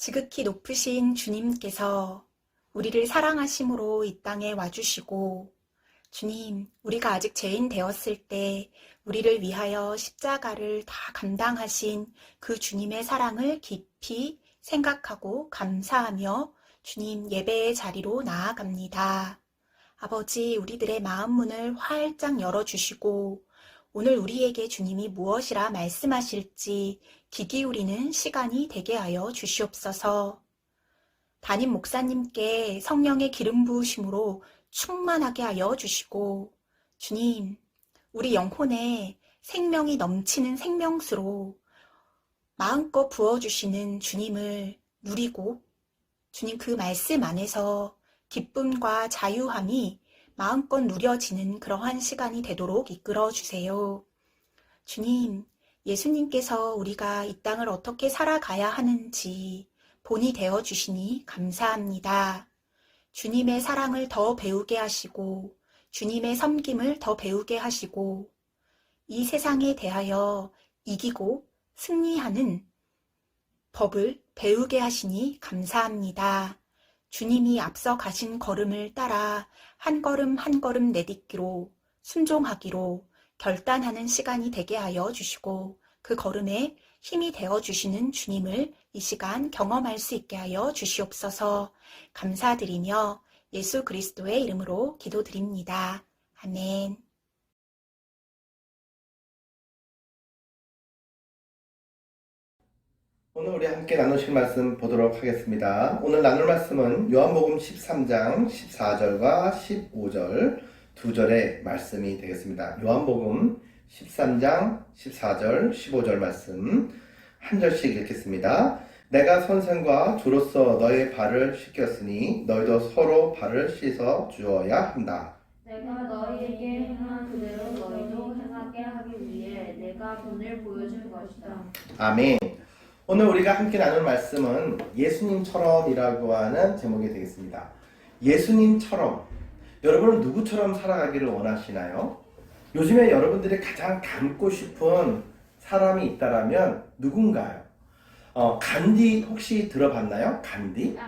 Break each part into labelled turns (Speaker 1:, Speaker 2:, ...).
Speaker 1: 지극히 높으신 주님께서 우리를 사랑하심으로 이 땅에 와주시고, 주님, 우리가 아직 죄인 되었을 때 우리를 위하여 십자가를 다 감당하신 그 주님의 사랑을 깊이 생각하고 감사하며 주님 예배의 자리로 나아갑니다. 아버지, 우리들의 마음 문을 활짝 열어주시고 오늘 우리에게 주님이 무엇이라 말씀하실지 귀 기울이는 시간이 되게 하여 주시옵소서. 담임 목사님께 성령의 기름 부으심으로 충만하게 하여 주시고, 주님, 우리 영혼에 생명이 넘치는 생명수로 마음껏 부어주시는 주님을 누리고, 주님 그 말씀 안에서 기쁨과 자유함이 마음껏 누려지는 그러한 시간이 되도록 이끌어 주세요. 주님, 예수님께서 우리가 이 땅을 어떻게 살아가야 하는지 본이 되어 주시니 감사합니다. 주님의 사랑을 더 배우게 하시고, 주님의 섬김을 더 배우게 하시고, 이 세상에 대하여 이기고 승리하는 법을 배우게 하시니 감사합니다. 주님이 앞서 가신 걸음을 따라 한 걸음 한 걸음 내딛기로, 순종하기로 결단하는 시간이 되게 하여 주시고, 그 걸음에 힘이 되어 주시는 주님을 이 시간 경험할 수 있게 하여 주시옵소서. 감사드리며 예수 그리스도의 이름으로 기도드립니다. 아멘.
Speaker 2: 오늘 우리 함께 나누실 말씀 보도록 하겠습니다. 오늘 나눌 말씀은 요한복음 13장 14절과 15절 두 절의 말씀이 되겠습니다. 요한복음 13장 14절 15절 말씀 한 절씩 읽겠습니다. 내가 선생과 주로서 너의 발을 씻겼으니 너희도 서로 발을 씻어 주어야 한다.
Speaker 3: 내가 너희에게 행한 그대로 너희도 행하게 하기 위해 내가 본을 보여준 것이다.
Speaker 2: 아멘. 오늘 우리가 함께 나눌 말씀은 예수님처럼이라고 하는 제목이 되겠습니다. 예수님처럼, 여러분은 누구처럼 살아가기를 원하시나요? 요즘에 여러분들이 가장 닮고 싶은 사람이 있다라면 누군가요? 간디 혹시 들어봤나요? 간디?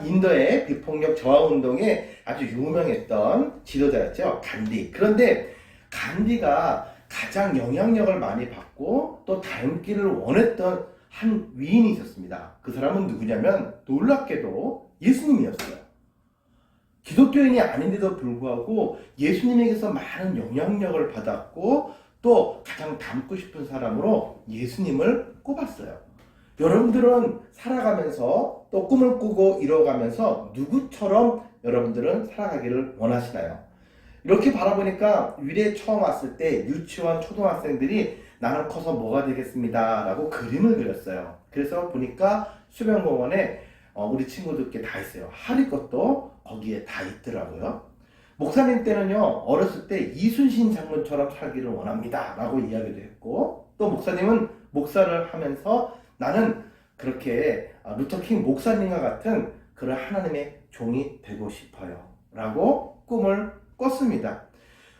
Speaker 2: 인도의 비폭력 저하운동에 아주 유명했던 지도자였죠. 간디. 그런데 간디가 가장 영향력을 많이 받고 또 닮기를 원했던 한 위인이 있었습니다. 그 사람은 누구냐면 놀랍게도 예수님이었어요. 기독교인이 아닌데도 불구하고 예수님에게서 많은 영향력을 받았고 또 가장 닮고 싶은 사람으로 예수님을 꼽았어요. 여러분들은 살아가면서 또 꿈을 꾸고 이뤄가면서 누구처럼 여러분들은 살아가기를 원하시나요? 이렇게 바라보니까 위례에 처음 왔을 때 유치원 초등학생들이 나는 커서 뭐가 되겠습니다 라고 그림을 그렸어요. 그래서 보니까 수변공원에 우리 친구들께 다 있어요. 하리 것도 거기에 다 있더라고요. 목사님 때는요, 어렸을 때 이순신 장군처럼 살기를 원합니다 라고 이야기도 했고, 또 목사님은 목사를 하면서 나는 그렇게 루터킹 목사님과 같은 그런 하나님의 종이 되고 싶어요 라고 꿈을 꿨습니다.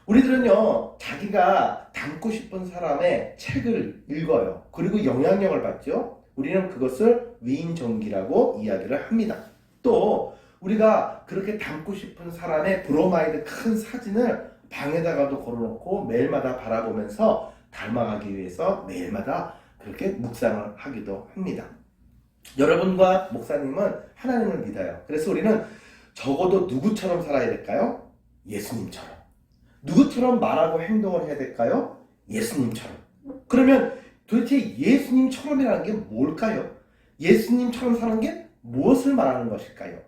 Speaker 2: 우리들은요, 자기가 닮고 싶은 사람의 책을 읽어요. 그리고 영향력을 받죠. 우리는 그것을 위인전기라고 이야기를 합니다. 또 우리가 그렇게 닮고 싶은 사람의 브로마이드 큰 사진을 방에다가도 걸어놓고 매일마다 바라보면서 닮아가기 위해서 매일마다 그렇게 묵상을 하기도 합니다. 여러분과 목사님은 하나님을 믿어요. 그래서 우리는 적어도 누구처럼 살아야 될까요? 예수님처럼. 누구처럼 말하고 행동을 해야 될까요? 예수님처럼. 그러면 도대체 예수님처럼이라는 게 뭘까요? 예수님처럼 사는 게 무엇을 말하는 것일까요?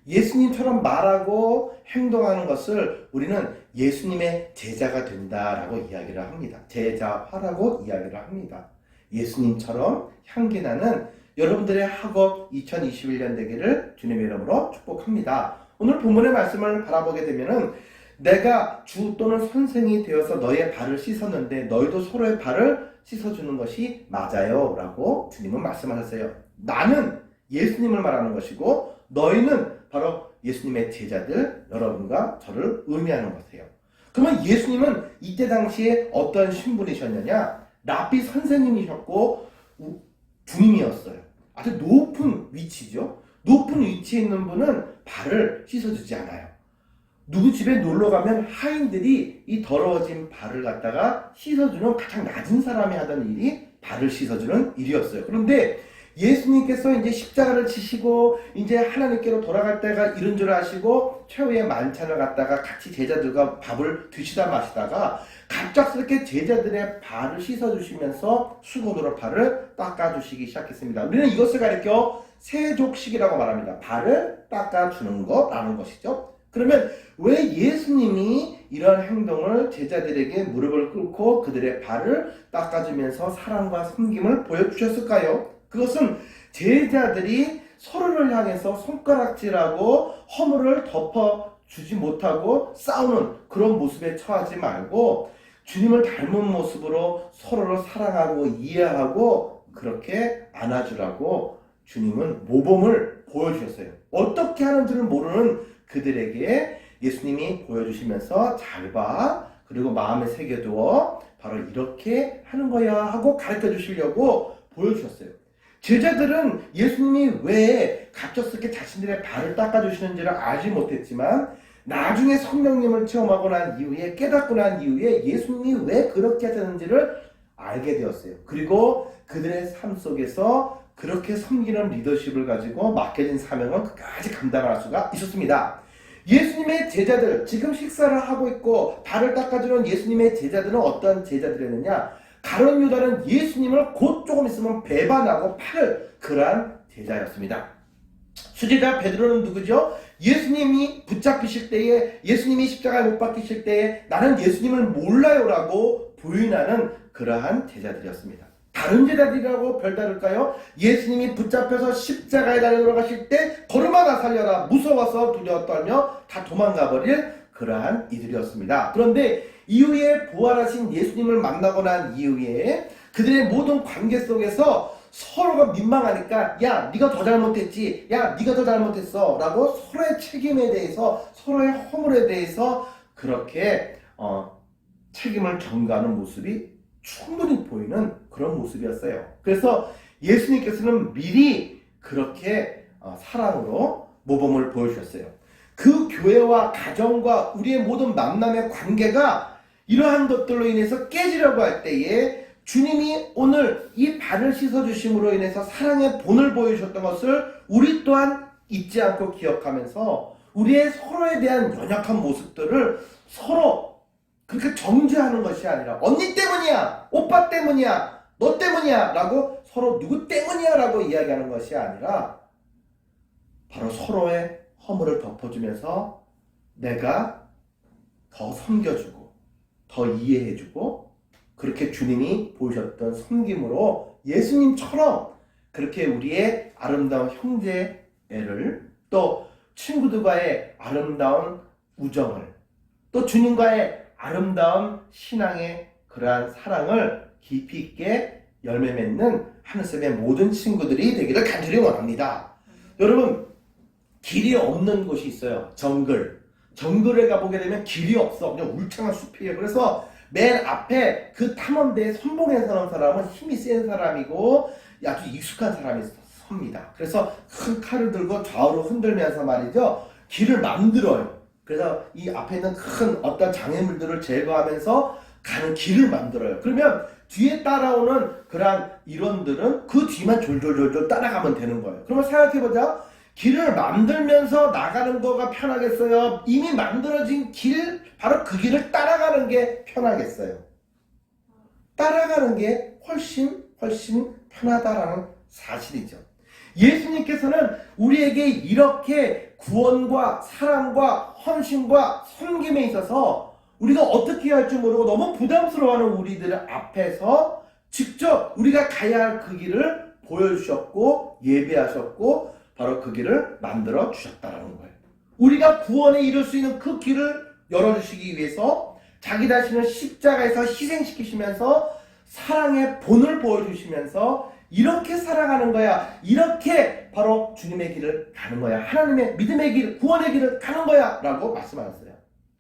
Speaker 2: 예수님처럼 말하고 행동하는 것을 우리는 예수님의 제자가 된다라고 이야기를 합니다. 제자화라고 이야기를 합니다. 예수님처럼 향기나는 여러분들의 학업 2021년 되기를 주님의 이름으로 축복합니다. 오늘 본문의 말씀을 바라보게 되면은 내가 주 또는 선생이 되어서 너의 발을 씻었는데 너희도 서로의 발을 씻어주는 것이 맞아요 라고 주님은 말씀하셨어요. 나는 예수님을 말하는 것이고 너희는 바로 예수님의 제자들, 여러분과 저를 의미하는 것이에요. 그러면 예수님은 이때 당시에 어떤 신분이셨느냐? 랍비 선생님이셨고 주님이었어요. 아주 높은 위치죠. 높은 위치에 있는 분은 발을 씻어주지 않아요. 누구 집에 놀러 가면 하인들이 이 더러워진 발을 갖다가 씻어주는 가장 낮은 사람이 하던 일이 발을 씻어주는 일이었어요. 그런데 예수님께서 이제 십자가를 지시고 이제 하나님께로 돌아갈 때가 이른 줄 아시고 최후의 만찬을 갖다가 같이 제자들과 밥을 드시다 마시다가 갑작스럽게 제자들의 발을 씻어주시면서 수건으로 발을 닦아주시기 시작했습니다. 우리는 이것을 가리켜 세족식이라고 말합니다. 발을 닦아주는 거라는 것이죠. 그러면 왜 예수님이 이런 행동을 제자들에게 무릎을 꿇고 그들의 발을 닦아주면서 사랑과 섬김을 보여주셨을까요? 그것은 제자들이 서로를 향해서 손가락질하고 허물을 덮어주지 못하고 싸우는 그런 모습에 처하지 말고 주님을 닮은 모습으로 서로를 사랑하고 이해하고 그렇게 안아주라고 주님은 모범을 보여주셨어요. 어떻게 하는지를 모르는 그들에게 예수님이 보여주시면서 잘 봐, 그리고 마음에 새겨두어 바로 이렇게 하는 거야 하고 가르쳐 주시려고 보여주셨어요. 제자들은 예수님이 왜 갑작스럽게 자신들의 발을 닦아주시는지를 알지 못했지만 나중에 성령님을 체험하고 난 이후에 깨닫고 난 이후에 예수님이 왜 그렇게 하셨는지를 알게 되었어요. 그리고 그들의 삶 속에서 그렇게 섬기는 리더십을 가지고 맡겨진 사명은 끝까지 감당할 수가 있었습니다. 예수님의 제자들, 지금 식사를 하고 있고 발을 닦아주는 예수님의 제자들은 어떤 제자들이었느냐? 가룟 유다는 예수님을 곧 조금 있으면 배반하고 팔을 그러한 제자였습니다. 수제자 베드로는 누구죠? 예수님이 붙잡히실 때에, 예수님이 십자가에 못 박히실 때에 나는 예수님을 몰라요라고 부인하는 그러한 제자들이었습니다. 다른 제자들이라고 별다를까요? 예수님이 붙잡혀서 십자가에 달려 돌아가실 때 걸음하나 살려라 무서워서 두려워 떨며 다 도망가버릴 그러한 이들이었습니다. 그런데 이후에 부활하신 예수님을 만나고 난 이후에 그들의 모든 관계 속에서 서로가 민망하니까 야 네가 더 잘못했지, 야 네가 더 잘못했어 라고 서로의 책임에 대해서 서로의 허물에 대해서 그렇게 책임을 전가하는 모습이 충분히 보이는 그런 모습이었어요. 그래서 예수님께서는 미리 그렇게 사랑으로 모범을 보여주셨어요. 그 교회와 가정과 우리의 모든 만남의 관계가 이러한 것들로 인해서 깨지려고 할 때에 주님이 오늘 이 발을 씻어주심으로 인해서 사랑의 본을 보여주셨던 것을 우리 또한 잊지 않고 기억하면서 우리의 서로에 대한 연약한 모습들을 서로 그렇게 정죄하는 것이 아니라 언니 때문이야, 오빠 때문이야, 너 때문이야 라고 서로 누구 때문이야 라고 이야기하는 것이 아니라 바로 서로의 허물을 덮어주면서 내가 더 섬겨주고 더 이해해주고 그렇게 주님이 보여주셨던 섬김으로 예수님처럼 그렇게 우리의 아름다운 형제애를 또 친구들과의 아름다운 우정을 또 주님과의 아름다운 신앙의 그러한 사랑을 깊이 있게 열매 맺는 하늘섬의 모든 친구들이 되기를 간절히 원합니다. 여러분 길이 없는 곳이 있어요. 정글에 가보게 되면 길이 없어. 그냥 울창한 숲이에요. 그래서 맨 앞에 그 탐험대에 선봉에 서는 사람은 힘이 센 사람이고 아주 익숙한 사람이 섭니다. 그래서 큰 칼을 들고 좌우로 흔들면서 말이죠. 길을 만들어요. 그래서 이 앞에 있는 큰 어떤 장애물들을 제거하면서 가는 길을 만들어요. 그러면 뒤에 따라오는 그런 일원들은 그 뒤만 졸졸졸졸 따라가면 되는 거예요. 그러면 생각해보자. 길을 만들면서 나가는 거가 편하겠어요? 이미 만들어진 길, 바로 그 길을 따라가는 게 편하겠어요? 따라가는 게 훨씬 편하다라는 사실이죠. 예수님께서는 우리에게 이렇게 구원과 사랑과 헌신과 섬김에 있어서 우리가 어떻게 할 줄 모르고 너무 부담스러워하는 우리들 앞에서 직접 우리가 가야 할 그 길을 보여주셨고 예배하셨고 바로 그 길을 만들어 주셨다는 거예요. 우리가 구원에 이룰 수 있는 그 길을 열어주시기 위해서 자기 자신을 십자가에서 희생시키시면서 사랑의 본을 보여주시면서 이렇게 살아가는 거야. 이렇게 바로 주님의 길을 가는 거야. 하나님의 믿음의 길, 구원의 길을 가는 거야 라고 말씀하셨어요.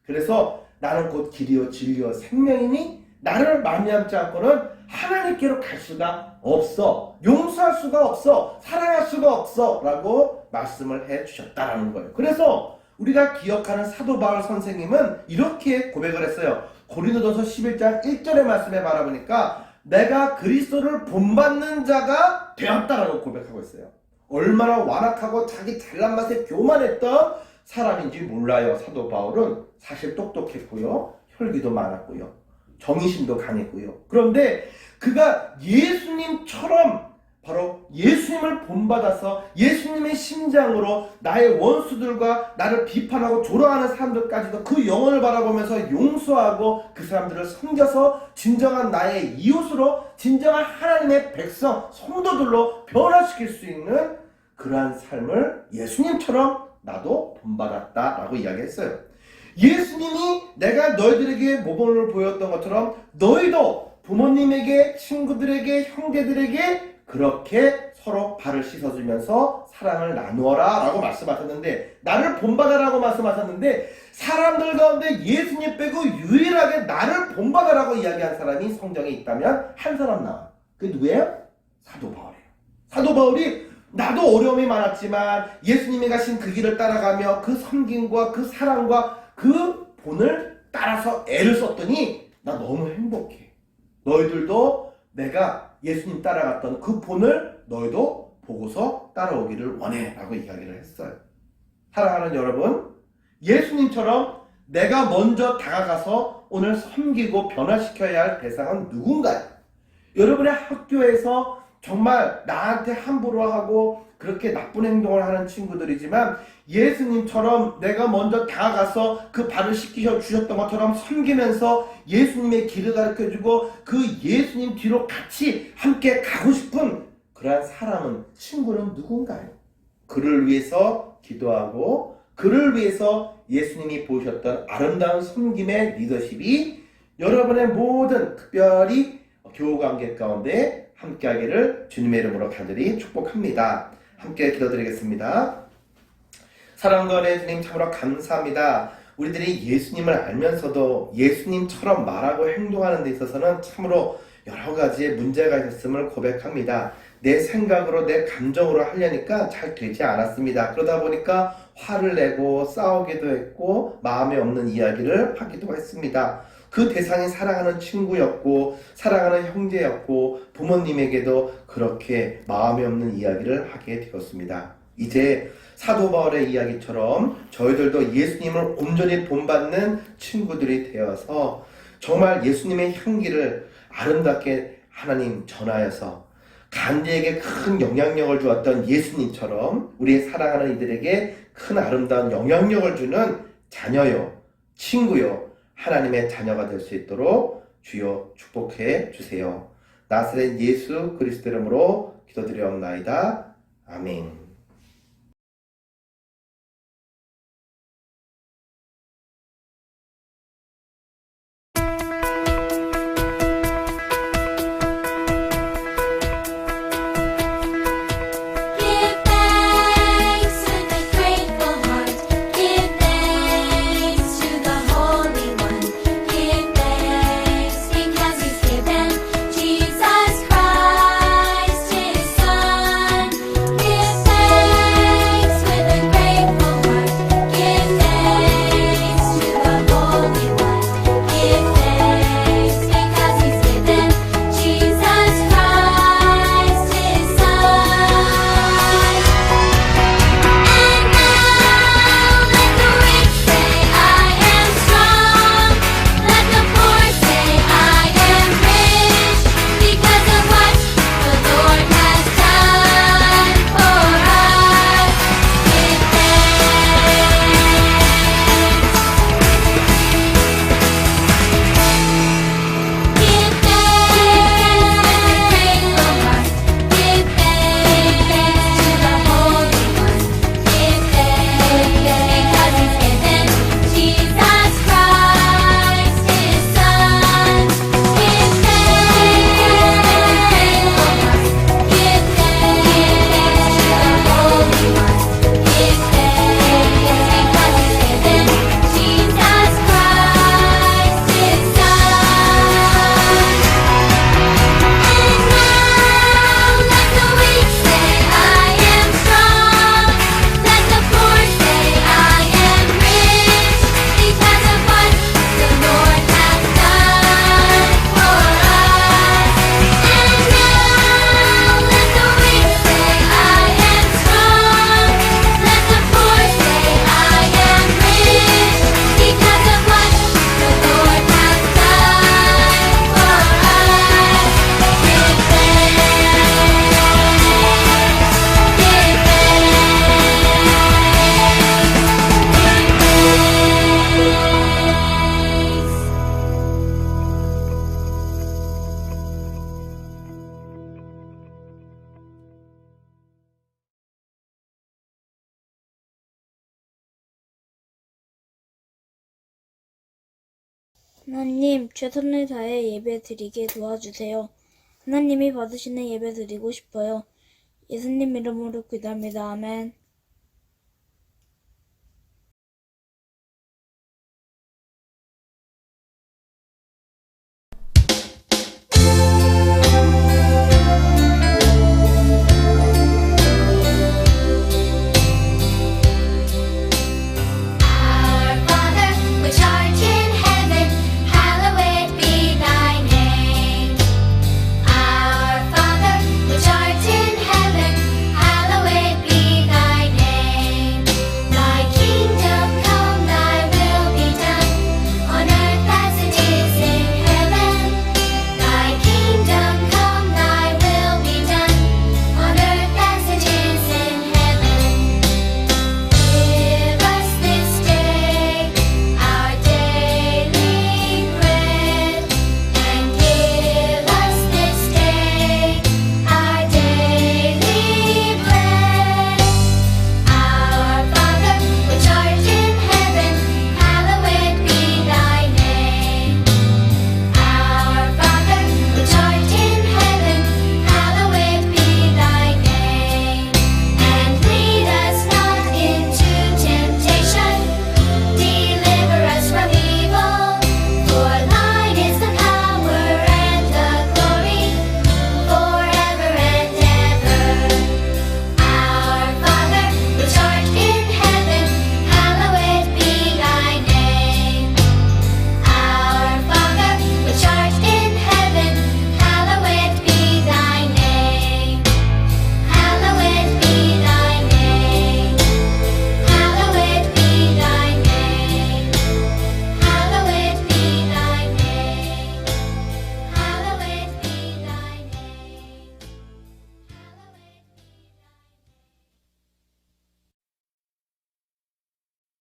Speaker 2: 그래서 나는 곧 길이요 진리요 생명이니 나를 말미암지 않고는 하나님께로 갈 수가 없어. 용서할 수가 없어. 사랑할 수가 없어. 라고 말씀을 해 주셨다라는 거예요. 그래서 우리가 기억하는 사도 바울 선생님은 이렇게 고백을 했어요. 고린도전서 11장 1절의 말씀에 바라보니까 내가 그리스도를 본받는 자가 되었다라고 고백하고 있어요. 얼마나 완악하고 자기 잘난 맛에 교만했던 사람인지 몰라요. 사도 바울은 사실 똑똑했고요. 혈기도 많았고요. 정의심도 강했고요. 그런데 그가 예수님처럼 바로 예수님을 본받아서 예수님의 심장으로 나의 원수들과 나를 비판하고 조롱하는 사람들까지도 그 영혼을 바라보면서 용서하고 그 사람들을 섬겨서 진정한 나의 이웃으로 진정한 하나님의 백성, 성도들로 변화시킬 수 있는 그러한 삶을 예수님처럼 나도 본받았다라고 이야기했어요. 예수님이 내가 너희들에게 모범을 보였던 것처럼 너희도 부모님에게, 친구들에게, 형제들에게 그렇게 서로 발을 씻어주면서 사랑을 나누어라 라고 말씀하셨는데, 나를 본받아라고 말씀하셨는데, 사람들 가운데 예수님 빼고 유일하게 나를 본받아라고 이야기한 사람이 성경에 있다면 한 사람 나와요. 그게 누구예요? 사도 바울이에요. 사도 바울이 나도 어려움이 많았지만 예수님이 가신 그 길을 따라가며 그 섬김과 그 사랑과 그 본을 따라서 애를 썼더니 나 너무 행복해. 너희들도 내가 예수님 따라갔던 그 본을 너희도 보고서 따라오기를 원해 라고 이야기를 했어요. 사랑하는 여러분, 예수님처럼 내가 먼저 다가가서 오늘 섬기고 변화시켜야 할 대상은 누군가요? 여러분의 학교에서 정말 나한테 함부로 하고 그렇게 나쁜 행동을 하는 친구들이지만 예수님처럼 내가 먼저 다가가서 그 발을 씻기셔 주셨던 것처럼 섬기면서 예수님의 길을 가르쳐주고 그 예수님 뒤로 같이 함께 가고 싶은 그러한 사람은, 친구는 누군가요? 그를 위해서 기도하고 그를 위해서 예수님이 보여주셨던 아름다운 섬김의 리더십이 여러분의 모든 특별히 교우관계 가운데 함께하기를 주님의 이름으로 간절히 축복합니다. 함께 기도드리겠습니다. 사랑과 예수님 참으로 감사합니다. 우리들이 예수님을 알면서도 예수님처럼 말하고 행동하는 데 있어서는 참으로 여러 가지의 문제가 있었음을 고백합니다. 내 생각으로 내 감정으로 하려니까 잘 되지 않았습니다. 그러다 보니까 화를 내고 싸우기도 했고 마음에 없는 이야기를 하기도 했습니다. 그 대상이 사랑하는 친구였고 사랑하는 형제였고 부모님에게도 그렇게 마음에 없는 이야기를 하게 되었습니다. 이제 사도 바울의 이야기처럼 저희들도 예수님을 온전히 본받는 친구들이 되어서 정말 예수님의 향기를 아름답게 하나님 전하여서 간디에게 큰 영향력을 주었던 예수님처럼 우리의 사랑하는 이들에게 큰 아름다운 영향력을 주는 자녀요, 친구요, 하나님의 자녀가 될 수 있도록 주여 축복해 주세요. 나사렛 예수 그리스도 이름으로 기도드리옵나이다. 아멘.
Speaker 4: Give 하나님, 최선을 다해 예배 드리게 도와주세요. 하나님이 받으시는 예배 드리고 싶어요. 예수님 이름으로 기도합니다. 아멘.